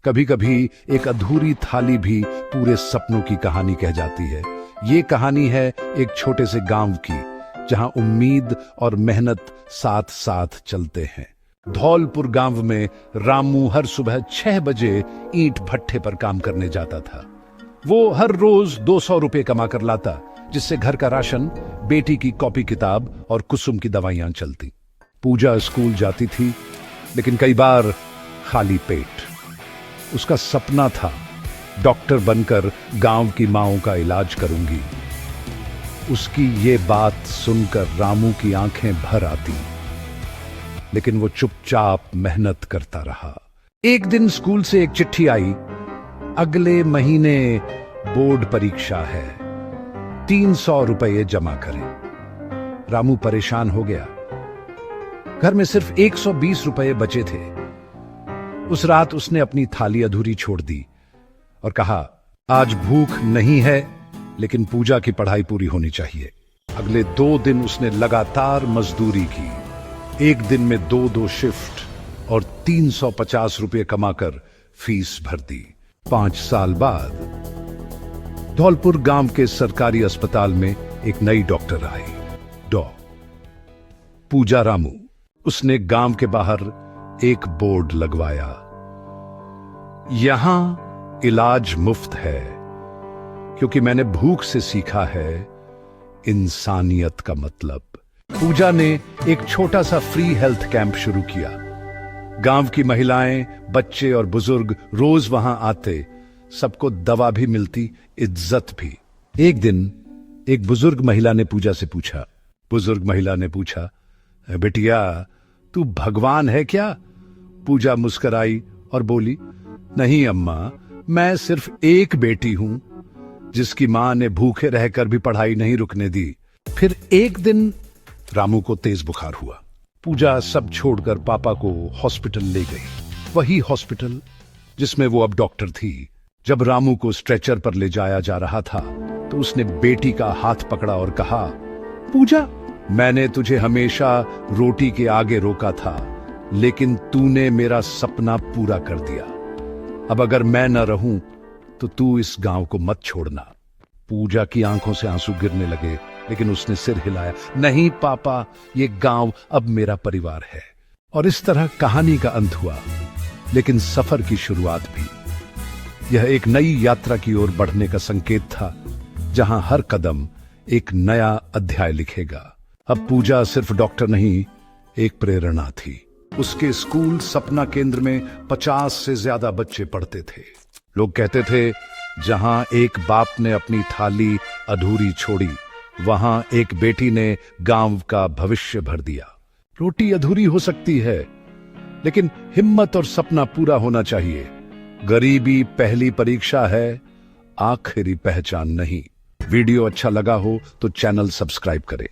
कभी कभी एक अधूरी थाली भी पूरे सपनों की कहानी कह जाती है। ये कहानी है एक छोटे से गांव की, जहां उम्मीद और मेहनत साथ साथ चलते हैं। धौलपुर गांव में रामू हर सुबह 6 बजे ईंट भट्ठे पर काम करने जाता था। वो हर रोज 200 रुपए कमा कर लाता, जिससे घर का राशन, बेटी की कॉपी किताब और कुसुम की दवाइयां चलती। पूजा स्कूल जाती थी, लेकिन कई बार खाली पेट। उसका सपना था डॉक्टर बनकर गांव की मांओं का इलाज करूंगी। उसकी ये बात सुनकर रामू की आंखें भर आती, लेकिन वो चुपचाप मेहनत करता रहा। एक दिन स्कूल से एक चिट्ठी आई, अगले महीने बोर्ड परीक्षा है, 300 रुपये जमा करें। रामू परेशान हो गया। घर में सिर्फ 120 रुपये बचे थे। उस रात उसने अपनी थाली अधूरी छोड़ दी और कहा, आज भूख नहीं है, लेकिन पूजा की पढ़ाई पूरी होनी चाहिए। अगले 2 दिन उसने लगातार मजदूरी की। एक दिन में 2 शिफ्ट और 350 रुपये कमाकर फीस भर दी। 5 साल बाद धौलपुर गांव के सरकारी अस्पताल में एक नई डॉक्टर आई, डॉ पूजा रामू। उसने गांव के बाहर एक बोर्ड लगवाया, यहां इलाज मुफ्त है, क्योंकि मैंने भूख से सीखा है इंसानियत का मतलब। पूजा ने एक छोटा सा फ्री हेल्थ कैंप शुरू किया। गांव की महिलाएं, बच्चे और बुजुर्ग रोज वहां आते। सबको दवा भी मिलती, इज्जत भी। एक दिन एक बुजुर्ग महिला ने पूछा, बेटिया, तू भगवान है क्या? पूजा मुस्कुराई और बोली, नहीं अम्मा, मैं सिर्फ एक बेटी हूं, जिसकी मां ने भूखे रहकर भी पढ़ाई नहीं रुकने दी। फिर एक दिन रामू को तेज बुखार हुआ। पूजा सब छोड़कर पापा को हॉस्पिटल ले गई, वही हॉस्पिटल जिसमें वो अब डॉक्टर थी। जब रामू को स्ट्रेचर पर ले जाया जा रहा था, तो उसने बेटी का हाथ पकड़ा और कहा, पूजा, मैंने तुझे हमेशा रोटी के आगे रोका था, लेकिन तूने मेरा सपना पूरा कर दिया। अब अगर मैं न रहूं तो तू इस गांव को मत छोड़ना। पूजा की आंखों से आंसू गिरने लगे, लेकिन उसने सिर हिलाया, नहीं पापा, ये गांव अब मेरा परिवार है। और इस तरह कहानी का अंत हुआ, लेकिन सफर की शुरुआत भी। यह एक नई यात्रा की ओर बढ़ने का संकेत था, जहां हर कदम एक नया अध्याय लिखेगा। अब पूजा सिर्फ डॉक्टर नहीं, एक प्रेरणा थी। उसके स्कूल सपना केंद्र में 50 से ज्यादा बच्चे पढ़ते थे। लोग कहते थे, जहां एक बाप ने अपनी थाली अधूरी छोड़ी, वहां एक बेटी ने गांव का भविष्य भर दिया। रोटी अधूरी हो सकती है, लेकिन हिम्मत और सपना पूरा होना चाहिए। गरीबी पहली परीक्षा है, आखिरी पहचान नहीं। वीडियो अच्छा लगा हो तो चैनल सब्सक्राइब करें।